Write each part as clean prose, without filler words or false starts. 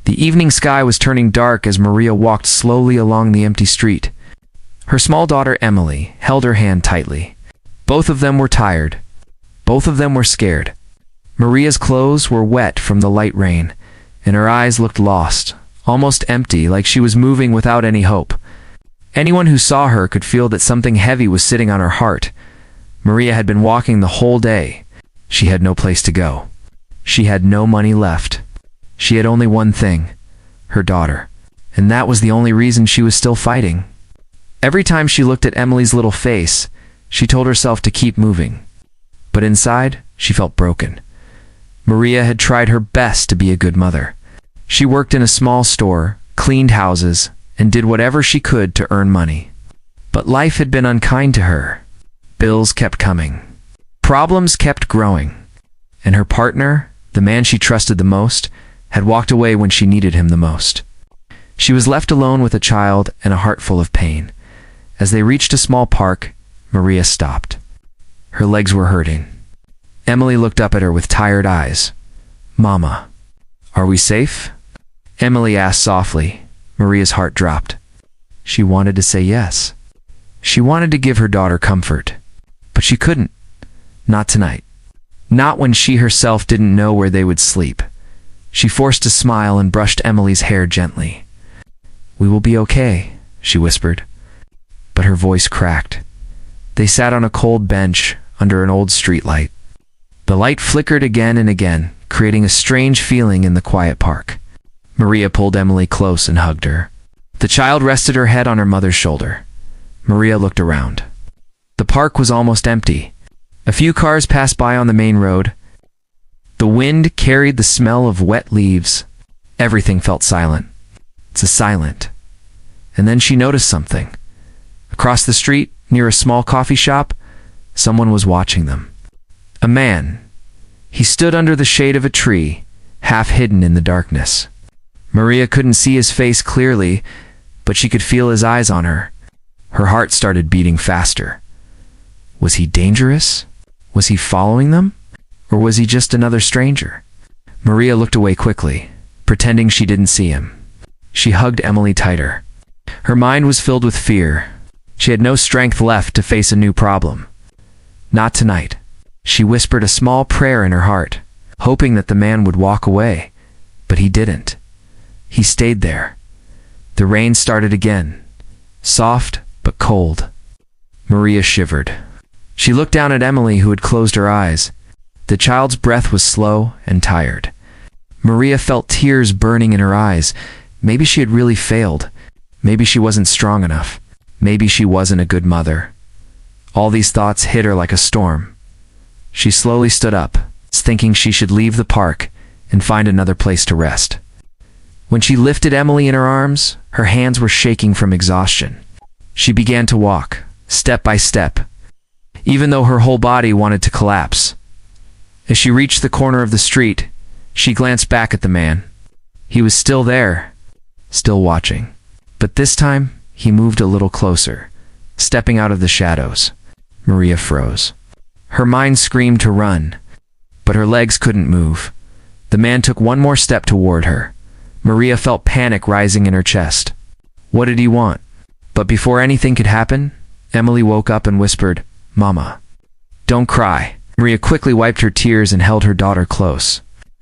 The evening sky was turning dark as Maria walked slowly along the empty street. Her small daughter Emily held her hand tightly. Both of them were tired. Both of them were scared. Maria's clothes were wet from the light rain, and her eyes looked lost, almost empty, like she was moving without any hope. Anyone who saw her could feel that something heavy was sitting on her heart. Maria had been walking the whole day. She had no place to go. She had no money left. She had only one thing, her daughter, and that was the only reason she was still fighting. Every time she looked at Emily's little face, she told herself to keep moving. But inside, she felt broken. Maria had tried her best to be a good mother. She worked in a small store, cleaned houses, and did whatever she could to earn money. But life had been unkind to her. Bills kept coming. Problems kept growing. And her partner, the man she trusted the most, had walked away when she needed him the most. She was left alone with a child and a heart full of pain. As they reached a small park, Maria stopped. Her legs were hurting. Emily looked up at her with tired eyes. "Mama, are we safe?" Emily asked softly. Maria's heart dropped. She wanted to say yes. She wanted to give her daughter comfort. But she couldn't. Not tonight. Not when she herself didn't know where they would sleep. She forced a smile and brushed Emily's hair gently. "We will be okay," she whispered. But her voice cracked. They sat on a cold bench under an old streetlight. The light flickered again and again, creating a strange feeling in the quiet park. Maria pulled Emily close and hugged her. The child rested her head on her mother's shoulder. Maria looked around. The park was almost empty. A few cars passed by on the main road. The wind carried the smell of wet leaves. Everything felt silent. So silent. And then she noticed something. Across the street, near a small coffee shop, someone was watching them. A man. He stood under the shade of a tree, half hidden in the darkness. Maria couldn't see his face clearly, but she could feel his eyes on her. Her heart started beating faster. Was he dangerous? Was he following them? Or was he just another stranger? Maria looked away quickly, pretending she didn't see him. She hugged Emily tighter. Her mind was filled with fear. She had no strength left to face a new problem. Not tonight. She whispered a small prayer in her heart, hoping that the man would walk away. But he didn't. He stayed there. The rain started again, soft but cold. Maria shivered. She looked down at Emily, who had closed her eyes. The child's breath was slow and tired. Maria felt tears burning in her eyes. Maybe she had really failed. Maybe she wasn't strong enough. Maybe she wasn't a good mother. All these thoughts hit her like a storm. She slowly stood up, thinking she should leave the park and find another place to rest. When she lifted Emily in her arms, her hands were shaking from exhaustion. She began to walk, step by step, even though her whole body wanted to collapse. As she reached the corner of the street, she glanced back at the man. He was still there, still watching. But this time, he moved a little closer, stepping out of the shadows. Maria froze. Her mind screamed to run, but her legs couldn't move. The man took one more step toward her. Maria felt panic rising in her chest. What did he want? But before anything could happen, Emily woke up and whispered, "Mama, don't cry." Maria quickly wiped her tears and held her daughter close.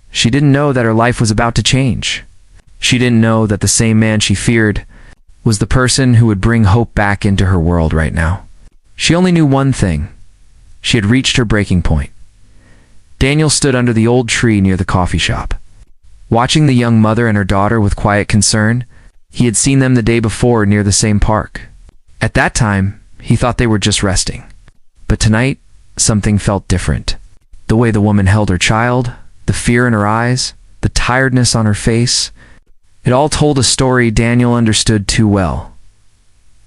She didn't know that her life was about to change. She didn't know that the same man she feared was the person who would bring hope back into her world right now. She only knew one thing. She had reached her breaking point. Daniel stood under the old tree near the coffee shop. Watching the young mother and her daughter with quiet concern, he had seen them the day before near the same park. At that time, he thought they were just resting. But tonight, something felt different. The way the woman held her child, the fear in her eyes, the tiredness on her face, it all told a story Daniel understood too well.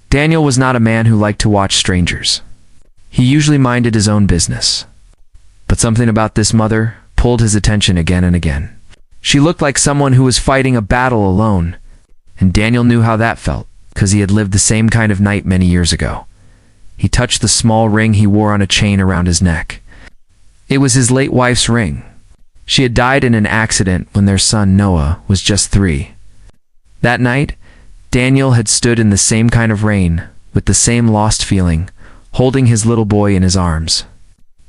Daniel was not a man who liked to watch strangers. He usually minded his own business. But something about this mother pulled his attention again and again. She looked like someone who was fighting a battle alone, and Daniel knew how that felt, because he had lived the same kind of night many years ago. He touched the small ring he wore on a chain around his neck. It was his late wife's ring. She had died in an accident when their son Noah was just 3. That night, Daniel had stood in the same kind of rain, with the same lost feeling, holding his little boy in his arms.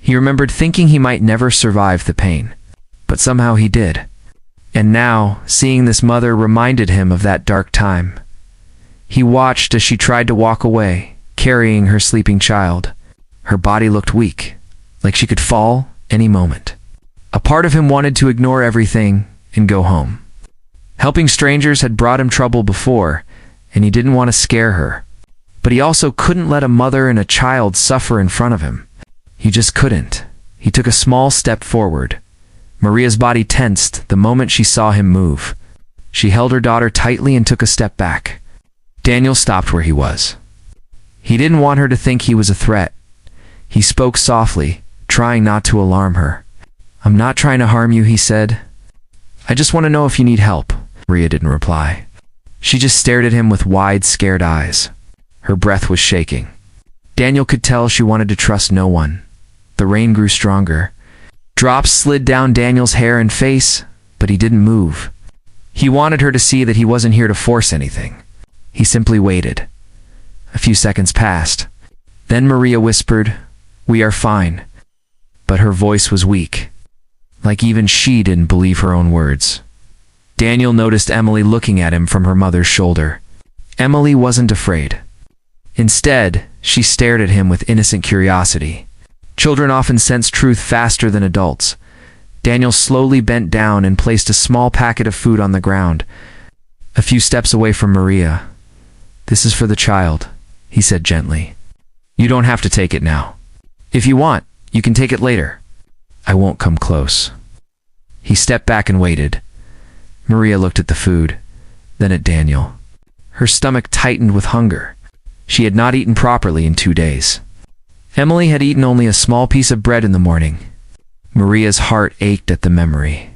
He remembered thinking he might never survive the pain, but somehow he did. And now, seeing this mother reminded him of that dark time. He watched as she tried to walk away, carrying her sleeping child. Her body looked weak, like she could fall any moment. A part of him wanted to ignore everything and go home. Helping strangers had brought him trouble before, and he didn't want to scare her. But he also couldn't let a mother and a child suffer in front of him. He just couldn't. He took a small step forward. Maria's body tensed the moment she saw him move. She held her daughter tightly and took a step back. Daniel stopped where he was. He didn't want her to think he was a threat. He spoke softly, trying not to alarm her. "I'm not trying to harm you," he said. "I just want to know if you need help." Maria didn't reply. She just stared at him with wide, scared eyes. Her breath was shaking. Daniel could tell she wanted to trust no one. The rain grew stronger. Drops slid down Daniel's hair and face, but he didn't move. He wanted her to see that he wasn't here to force anything. He simply waited. A few seconds passed. Then Maria whispered, "We are fine." But her voice was weak, like even she didn't believe her own words. Daniel noticed Emily looking at him from her mother's shoulder. Emily wasn't afraid. Instead, she stared at him with innocent curiosity. Children often sense truth faster than adults. Daniel slowly bent down and placed a small packet of food on the ground, a few steps away from Maria. "This is for the child," he said gently. "You don't have to take it now. If you want, you can take it later. I won't come close." He stepped back and waited. Maria looked at the food, then at Daniel. Her stomach tightened with hunger. She had not eaten properly in 2 days. Emily had eaten only a small piece of bread in the morning. Maria's heart ached at the memory.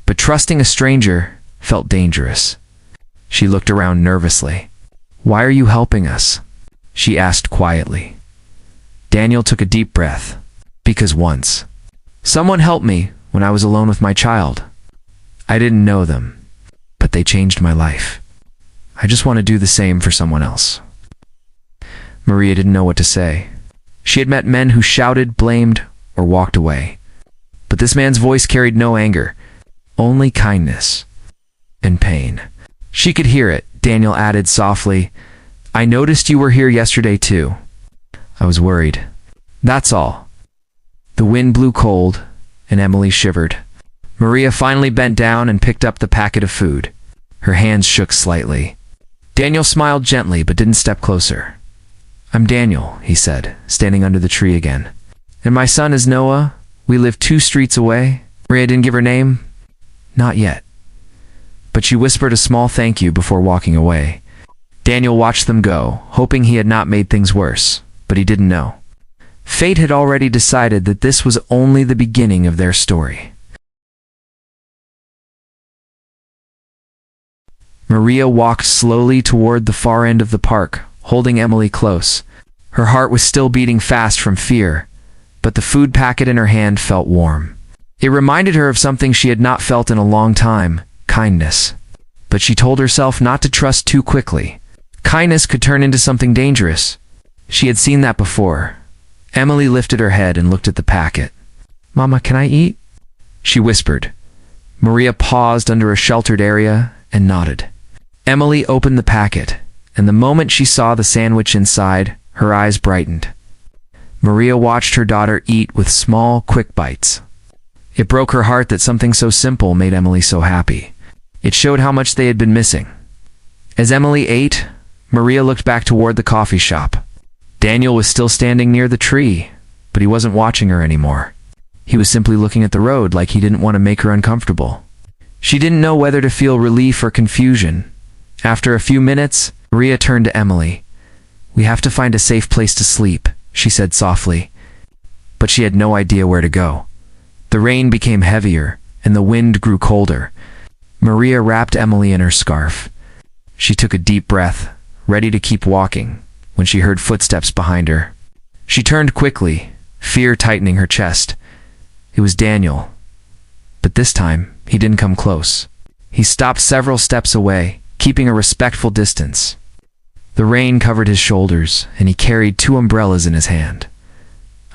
But trusting a stranger felt dangerous. She looked around nervously. "Why are you helping us?" she asked quietly. Daniel took a deep breath. "Because once, someone helped me when I was alone with my child. I didn't know them, but they changed my life. I just want to do the same for someone else." Maria didn't know what to say. She had met men who shouted, blamed, or walked away. But this man's voice carried no anger, only kindness and pain. She could hear it. Daniel added softly, "I noticed you were here yesterday too. I was worried. That's all." The wind blew cold, and Emily shivered. Maria finally bent down and picked up the packet of food. Her hands shook slightly. Daniel smiled gently but didn't step closer. "I'm Daniel," he said, standing under the tree again. "And my son is Noah. We live 2 streets away." Maria didn't give her name. Not yet. But she whispered a small thank you before walking away. Daniel watched them go, hoping he had not made things worse, but he didn't know. Fate had already decided that this was only the beginning of their story. Maria walked slowly toward the far end of the park, holding Emily close. Her heart was still beating fast from fear, but the food packet in her hand felt warm. It reminded her of something she had not felt in a long time, kindness. But she told herself not to trust too quickly. Kindness could turn into something dangerous. She had seen that before. Emily lifted her head and looked at the packet. "Mama, can I eat?" she whispered. Maria paused under a sheltered area and nodded. Emily opened the packet, and the moment she saw the sandwich inside, her eyes brightened. Maria watched her daughter eat with small, quick bites. It broke her heart that something so simple made Emily so happy. It showed how much they had been missing. As Emily ate, Maria looked back toward the coffee shop. Daniel was still standing near the tree, but he wasn't watching her anymore. He was simply looking at the road like he didn't want to make her uncomfortable. She didn't know whether to feel relief or confusion. After a few minutes, Maria turned to Emily. "We have to find a safe place to sleep," she said softly. But she had no idea where to go. The rain became heavier, and the wind grew colder. Maria wrapped Emily in her scarf. She took a deep breath, ready to keep walking, when she heard footsteps behind her. She turned quickly, fear tightening her chest. It was Daniel. But this time, he didn't come close. He stopped several steps away, keeping a respectful distance. The rain covered his shoulders, and he carried 2 umbrellas in his hand.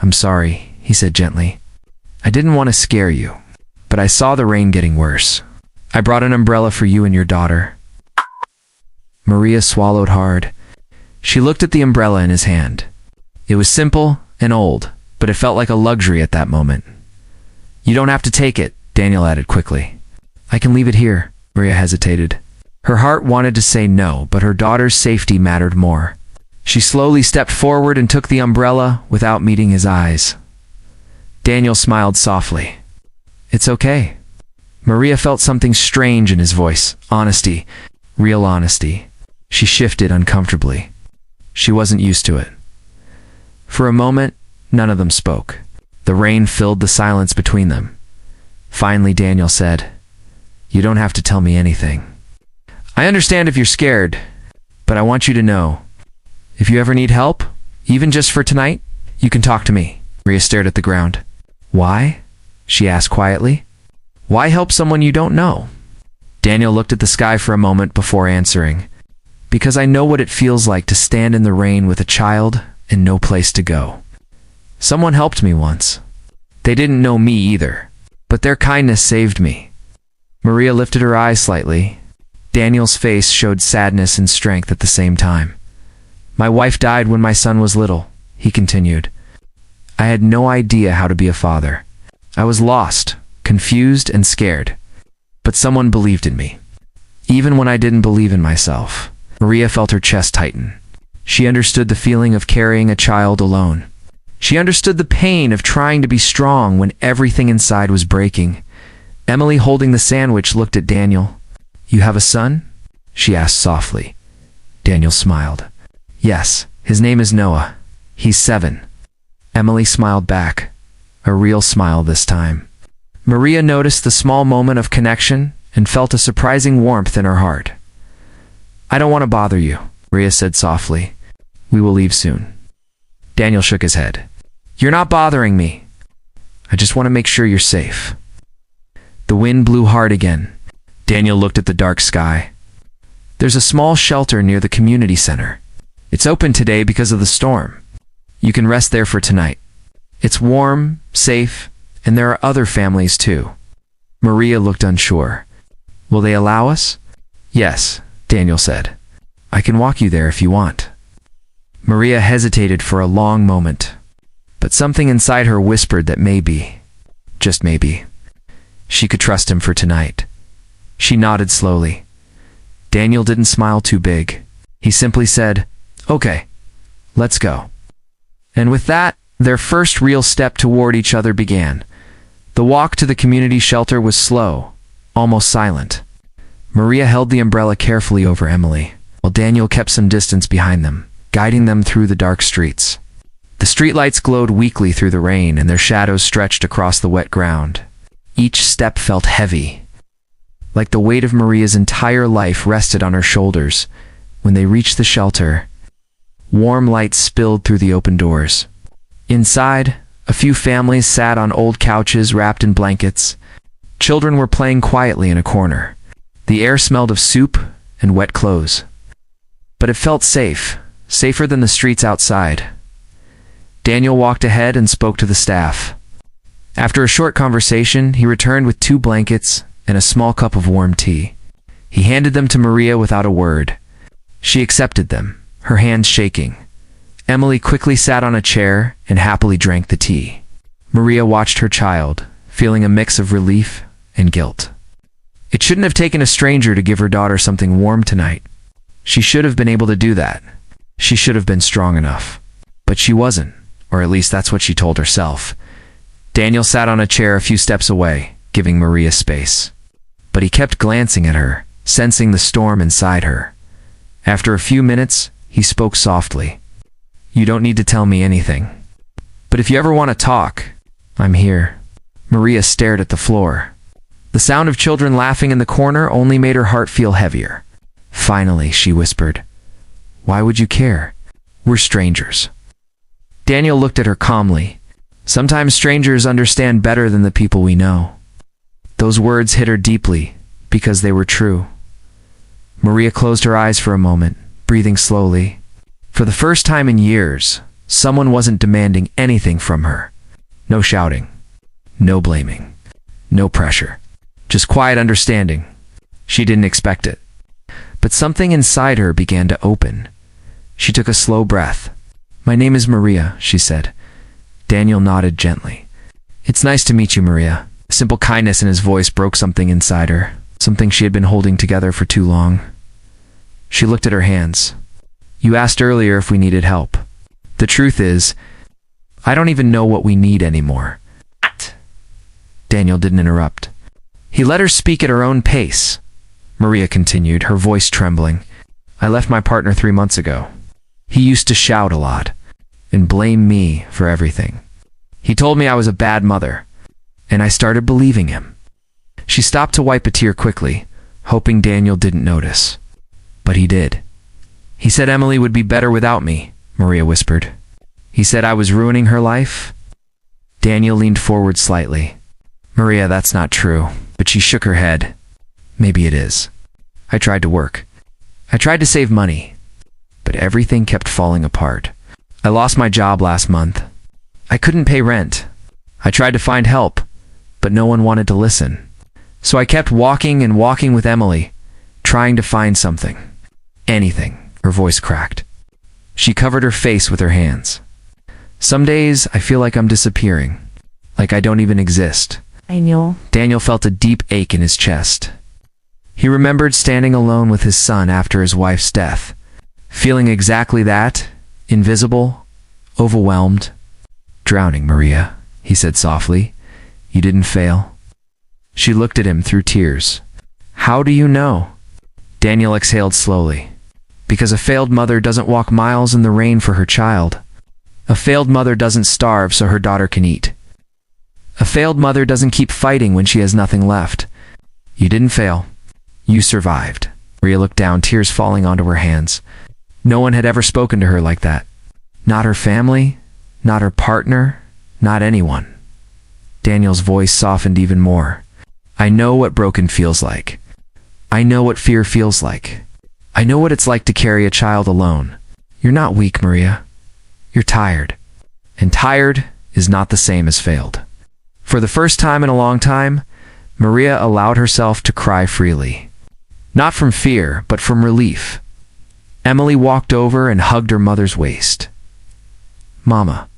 "I'm sorry," he said gently. "I didn't want to scare you, but I saw the rain getting worse. I brought an umbrella for you and your daughter." Maria swallowed hard. She looked at the umbrella in his hand. It was simple and old, but it felt like a luxury at that moment. "You don't have to take it," Daniel added quickly. "I can leave it here," Maria hesitated. Her heart wanted to say no, but her daughter's safety mattered more. She slowly stepped forward and took the umbrella without meeting his eyes. Daniel smiled softly. "It's okay." Maria felt something strange in his voice. Honesty. Real honesty. She shifted uncomfortably. She wasn't used to it. For a moment, none of them spoke. The rain filled the silence between them. Finally, Daniel said, "You don't have to tell me anything. I understand if you're scared, but I want you to know, if you ever need help, even just for tonight, you can talk to me." Maria stared at the ground. "Why?" she asked quietly. "Why help someone you don't know?" Daniel looked at the sky for a moment before answering. "Because I know what it feels like to stand in the rain with a child and no place to go. Someone helped me once. They didn't know me either, but their kindness saved me." Maria lifted her eyes slightly. Daniel's face showed sadness and strength at the same time. "My wife died when my son was little," he continued. "I had no idea how to be a father. I was lost, confused, and scared. But someone believed in me, even when I didn't believe in myself." Maria felt her chest tighten. She understood the feeling of carrying a child alone. She understood the pain of trying to be strong when everything inside was breaking. Emily, holding the sandwich, looked at Daniel. "You have a son?" she asked softly. Daniel smiled. "Yes, his name is Noah. He's 7. Emily smiled back, a real smile this time. Maria noticed the small moment of connection and felt a surprising warmth in her heart. "I don't want to bother you," Maria said softly. "We will leave soon." Daniel shook his head. "You're not bothering me. I just want to make sure you're safe." The wind blew hard again. Daniel looked at the dark sky. "There's a small shelter near the community center. It's open today because of the storm. You can rest there for tonight. It's warm, safe, and there are other families too." Maria looked unsure. "Will they allow us?" "Yes," Daniel said. "I can walk you there if you want." Maria hesitated for a long moment, but something inside her whispered that maybe, just maybe, she could trust him for tonight. She nodded slowly. Daniel didn't smile too big. He simply said, "Okay, let's go." And with that, their first real step toward each other began. The walk to the community shelter was slow, almost silent. Maria held the umbrella carefully over Emily, while Daniel kept some distance behind them, guiding them through the dark streets. The streetlights glowed weakly through the rain, and their shadows stretched across the wet ground. Each step felt heavy, like the weight of Maria's entire life rested on her shoulders. When they reached the shelter, warm light spilled through the open doors. Inside, a few families sat on old couches wrapped in blankets. Children were playing quietly in a corner. The air smelled of soup and wet clothes. But it felt safe, safer than the streets outside. Daniel walked ahead and spoke to the staff. After a short conversation, he returned with 2 blankets and a small cup of warm tea. He handed them to Maria without a word. She accepted them, her hands shaking. Emily quickly sat on a chair and happily drank the tea. Maria watched her child, feeling a mix of relief and guilt. It shouldn't have taken a stranger to give her daughter something warm tonight. She should have been able to do that. She should have been strong enough. But she wasn't, or at least that's what she told herself. Daniel sat on a chair a few steps away, giving Maria space. But he kept glancing at her, sensing the storm inside her. After a few minutes, he spoke softly. "You don't need to tell me anything. But if you ever want to talk, I'm here." Maria stared at the floor. The sound of children laughing in the corner only made her heart feel heavier. Finally, she whispered, "Why would you care? We're strangers." Daniel looked at her calmly. Sometimes strangers understand better than the people we know. Those words hit her deeply because they were true. Maria closed her eyes for a moment, breathing slowly. For the first time in years, someone wasn't demanding anything from her. No shouting, no blaming, no pressure. Just quiet understanding. She didn't expect it. But something inside her began to open. She took a slow breath. "My name is Maria," she said. Daniel nodded gently. "It's nice to meet you, Maria." Simple kindness in his voice broke something inside her, something she had been holding together for too long. She looked at her hands. "You asked earlier if we needed help. The truth is, I don't even know what we need anymore." Daniel didn't interrupt. He let her speak at her own pace. Maria continued, her voice trembling. "I left my partner 3 months ago. He used to shout a lot and blame me for everything. He told me I was a bad mother, and I started believing him." She stopped to wipe a tear quickly, hoping Daniel didn't notice. But he did. "He said Emily would be better without me," Maria whispered. "He said I was ruining her life." Daniel leaned forward slightly. "Maria, that's not true." But she shook her head. "Maybe it is. I tried to work. I tried to save money. But everything kept falling apart. I lost my job last month. I couldn't pay rent. I tried to find help, but no one wanted to listen. So I kept walking and walking with Emily, trying to find something. Anything." Her voice cracked. She covered her face with her hands. "Some days I feel like I'm disappearing, like I don't even exist." Daniel felt a deep ache in his chest. He remembered standing alone with his son after his wife's death, feeling exactly that, invisible, overwhelmed. "Drowning, Maria," he said softly. "You didn't fail." She looked at him through tears. "How do you know?" Daniel exhaled slowly. "Because a failed mother doesn't walk miles in the rain for her child. A failed mother doesn't starve so her daughter can eat. A failed mother doesn't keep fighting when she has nothing left. You didn't fail. You survived." Maria looked down, tears falling onto her hands. No one had ever spoken to her like that. Not her family, not her partner, not anyone. Daniel's voice softened even more. "I know what broken feels like. I know what fear feels like. I know what it's like to carry a child alone. You're not weak, Maria. You're tired. And tired is not the same as failed." For the first time in a long time, Maria allowed herself to cry freely. Not from fear, but from relief. Emily walked over and hugged her mother's waist. "Mama."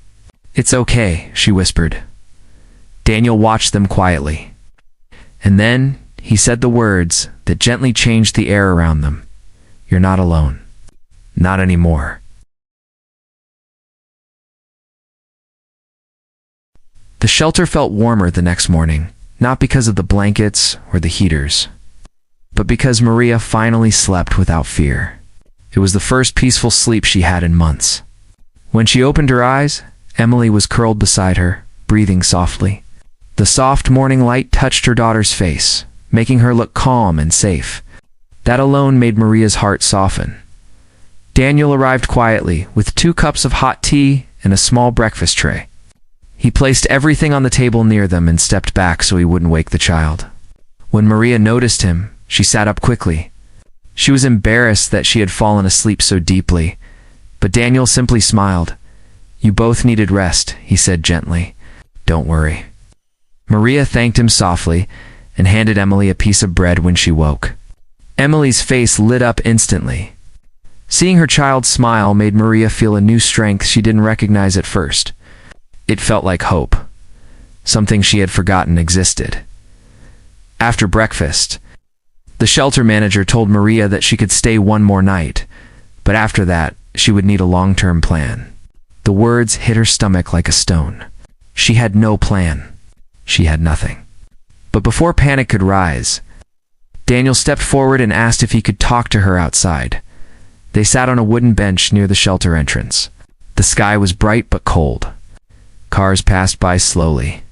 "It's okay," she whispered. Daniel watched them quietly. And then he said the words that gently changed the air around them. "You're not alone. Not anymore." The shelter felt warmer the next morning, not because of the blankets or the heaters, but because Maria finally slept without fear. It was the first peaceful sleep she had in months. When she opened her eyes, Emily was curled beside her, breathing softly. The soft morning light touched her daughter's face, making her look calm and safe. That alone made Maria's heart soften. Daniel arrived quietly, with 2 cups of hot tea and a small breakfast tray. He placed everything on the table near them and stepped back so he wouldn't wake the child. When Maria noticed him, she sat up quickly. She was embarrassed that she had fallen asleep so deeply, but Daniel simply smiled. "You both needed rest," he said gently. "Don't worry." Maria thanked him softly and handed Emily a piece of bread when she woke. Emily's face lit up instantly. Seeing her child smile made Maria feel a new strength she didn't recognize at first. It felt like hope, something she had forgotten existed. After breakfast, the shelter manager told Maria that she could stay 1 more night, but after that, she would need a long-term plan. The words hit her stomach like a stone. She had no plan. She had nothing. But before panic could rise, Daniel stepped forward and asked if he could talk to her outside. They sat on a wooden bench near the shelter entrance. The sky was bright but cold. Cars passed by slowly.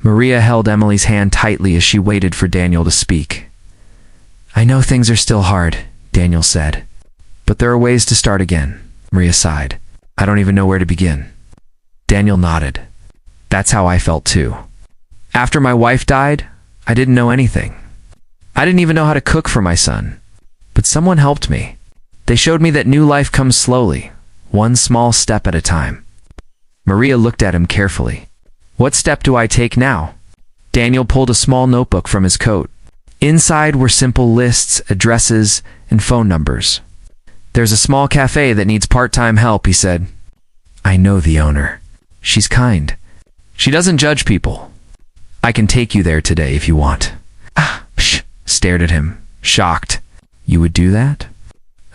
Maria held Emily's hand tightly as she waited for Daniel to speak. "I know things are still hard," Daniel said. "But there are ways to start again," Maria sighed. "I don't even know where to begin." Daniel nodded. "That's how I felt too. After my wife died, I didn't know anything. I didn't even know how to cook for my son. But someone helped me. They showed me that new life comes slowly, one small step at a time. Maria looked at him carefully. What step do I take now? Daniel pulled a small notebook from his coat. Inside were simple lists, addresses, and phone numbers. There's a small cafe that needs part-time help, he said. I know the owner. She's kind. She doesn't judge people. I can take you there today if you want. Psh, stared at him, shocked. You would do that?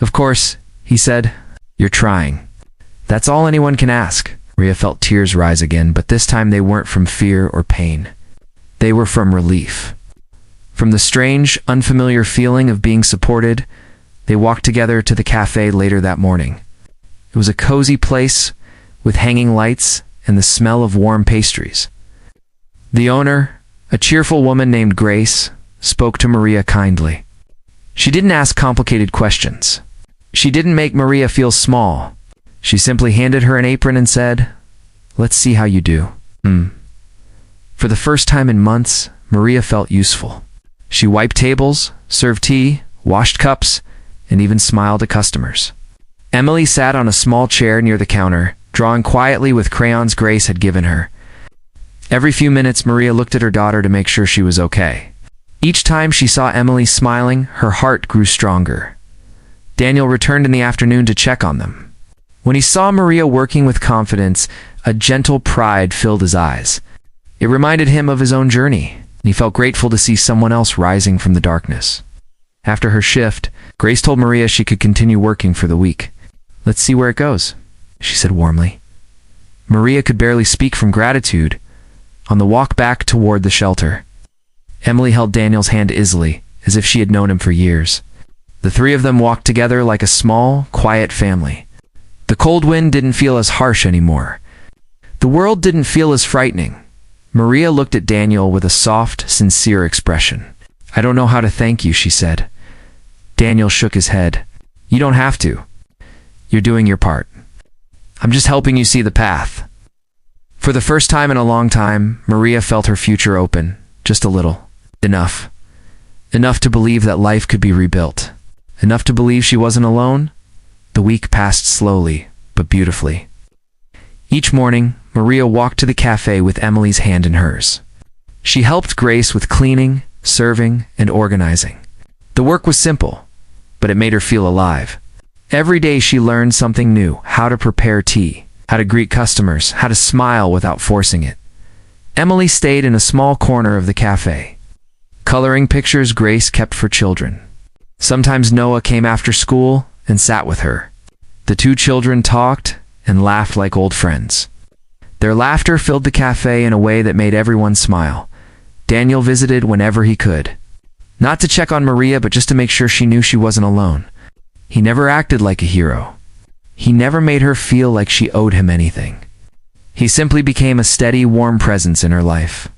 Of course, he said. You're trying. That's all anyone can ask. Maria felt tears rise again, but this time they weren't from fear or pain. They were from relief. From the strange, unfamiliar feeling of being supported, they walked together to the cafe later that morning. It was a cozy place with hanging lights and the smell of warm pastries. The owner, a cheerful woman named Grace, spoke to Maria kindly. She didn't ask complicated questions. She didn't make Maria feel small. She simply handed her an apron and said, "Let's see how you do." For the first time in months, Maria felt useful. She wiped tables, served tea, washed cups, and even smiled at customers. Emily sat on a small chair near the counter, drawing quietly with crayons Grace had given her. Every few minutes, Maria looked at her daughter to make sure she was okay. Each time she saw Emily smiling, her heart grew stronger. Daniel returned in the afternoon to check on them. When he saw Maria working with confidence, a gentle pride filled his eyes. It reminded him of his own journey, and he felt grateful to see someone else rising from the darkness. After her shift, Grace told Maria she could continue working for the week. "Let's see where it goes," she said warmly. Maria could barely speak from gratitude. On the walk back toward the shelter, Emily held Daniel's hand easily, as if she had known him for years. The three of them walked together like a small, quiet family. The cold wind didn't feel as harsh anymore. The world didn't feel as frightening. Maria looked at Daniel with a soft, sincere expression. "I don't know how to thank you," she said. Daniel shook his head. "You don't have to. You're doing your part. I'm just helping you see the path." For the first time in a long time, Maria felt her future open, just a little. Enough. Enough to believe that life could be rebuilt. Enough to believe she wasn't alone. The week passed slowly, but beautifully. Each morning, Maria walked to the cafe with Emily's hand in hers. She helped Grace with cleaning, serving, and organizing. The work was simple, but it made her feel alive. Every day she learned something new: how to prepare tea, how to greet customers, how to smile without forcing it. Emily stayed in a small corner of the cafe, coloring pictures Grace kept for children. Sometimes Noah came after school and sat with her. The two children talked and laughed like old friends. Their laughter filled the cafe in a way that made everyone smile. Daniel visited whenever he could. Not to check on Maria, but just to make sure she knew she wasn't alone. He never acted like a hero. He never made her feel like she owed him anything. He simply became a steady, warm presence in her life.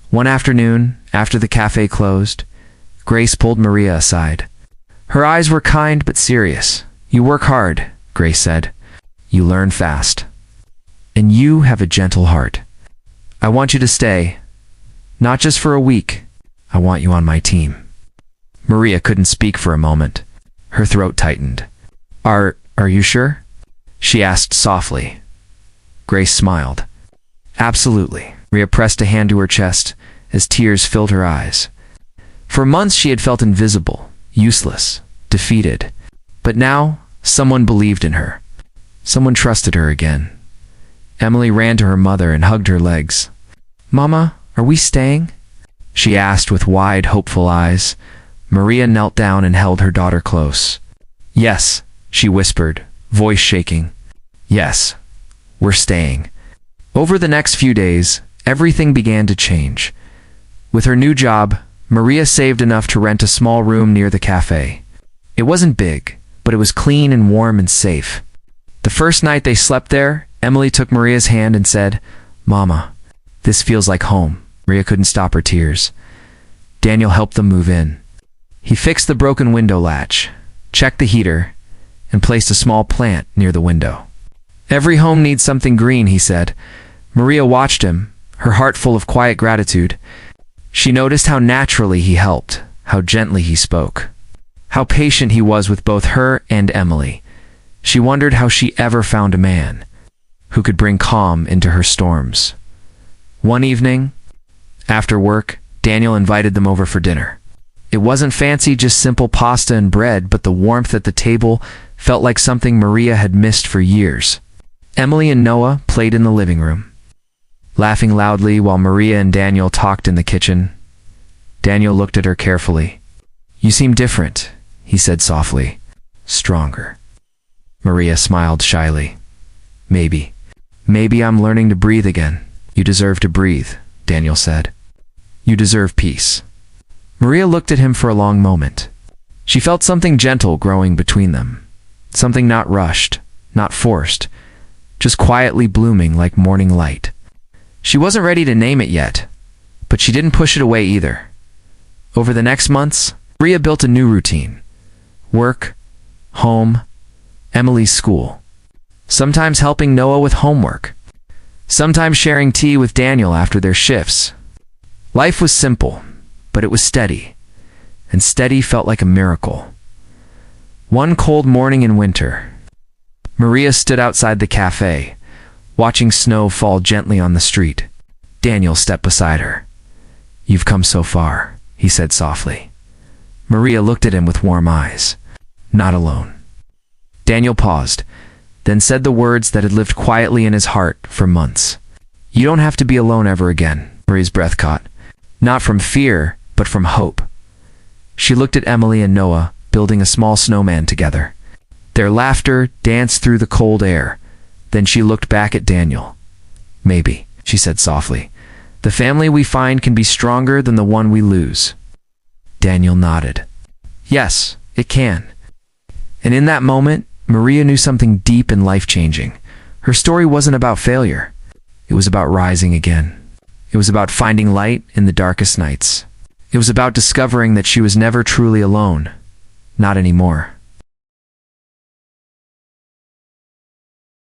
One afternoon, after the cafe closed, Grace pulled Maria aside. Her eyes were kind but serious. "You work hard," Grace said. "You learn fast. And you have a gentle heart. I want you to stay. Not just for a week. I want you on my team." Maria couldn't speak for a moment. Her throat tightened. Are you sure?" she asked softly. Grace smiled. "Absolutely." Maria pressed a hand to her chest as tears filled her eyes. For months she had felt invisible, useless, defeated. But now, someone believed in her. Someone trusted her again. Emily ran to her mother and hugged her legs. "Mama, are we staying?" she asked with wide, hopeful eyes. Maria knelt down and held her daughter close. "Yes," she whispered, voice shaking. "Yes, we're staying." Over the next few days, everything began to change. With her new job, Maria saved enough to rent a small room near the cafe. It wasn't big, but it was clean and warm and safe. The first night they slept there, Emily took Maria's hand and said, "Mama, this feels like home." Maria couldn't stop her tears. Daniel helped them move in. He fixed the broken window latch, checked the heater, and placed a small plant near the window. "Every home needs something green," he said. Maria watched him, her heart full of quiet gratitude. She noticed how naturally he helped, how gently he spoke, how patient he was with both her and Emily. She wondered how she ever found a man who could bring calm into her storms. One evening, after work, Daniel invited them over for dinner. It wasn't fancy, just simple pasta and bread, but the warmth at the table felt like something Maria had missed for years. Emily and Noah played in the living room, laughing loudly while Maria and Daniel talked in the kitchen. Daniel looked at her carefully. "You seem different," he said softly. "Stronger." Maria smiled shyly. Maybe I'm learning to breathe again." "You deserve to breathe," Daniel said. "You deserve peace." Maria looked at him for a long moment. She felt something gentle growing between them. Something not rushed, not forced, just quietly blooming like morning light. She wasn't ready to name it yet, but she didn't push it away either. Over the next months, Maria built a new routine. Work, home, Emily's school. Sometimes helping Noah with homework. Sometimes sharing tea with Daniel after their shifts. Life was simple, but it was steady, and steady felt like a miracle. One cold morning in winter, Maria stood outside the cafe, watching snow fall gently on the street. Daniel stepped beside her. "You've come so far," he said softly. Maria looked at him with warm eyes. "Not alone." Daniel paused, then said the words that had lived quietly in his heart for months. "You don't have to be alone ever again." Maria's breath caught, not from fear, but from hope. She looked at Emily and Noah, building a small snowman together. Their laughter danced through the cold air. Then she looked back at Daniel. "Maybe," she said softly, "the family we find can be stronger than the one we lose." Daniel nodded. "Yes, it can." And in that moment, Maria knew something deep and life-changing. Her story wasn't about failure. It was about rising again. It was about finding light in the darkest nights. It was about discovering that she was never truly alone. Not anymore.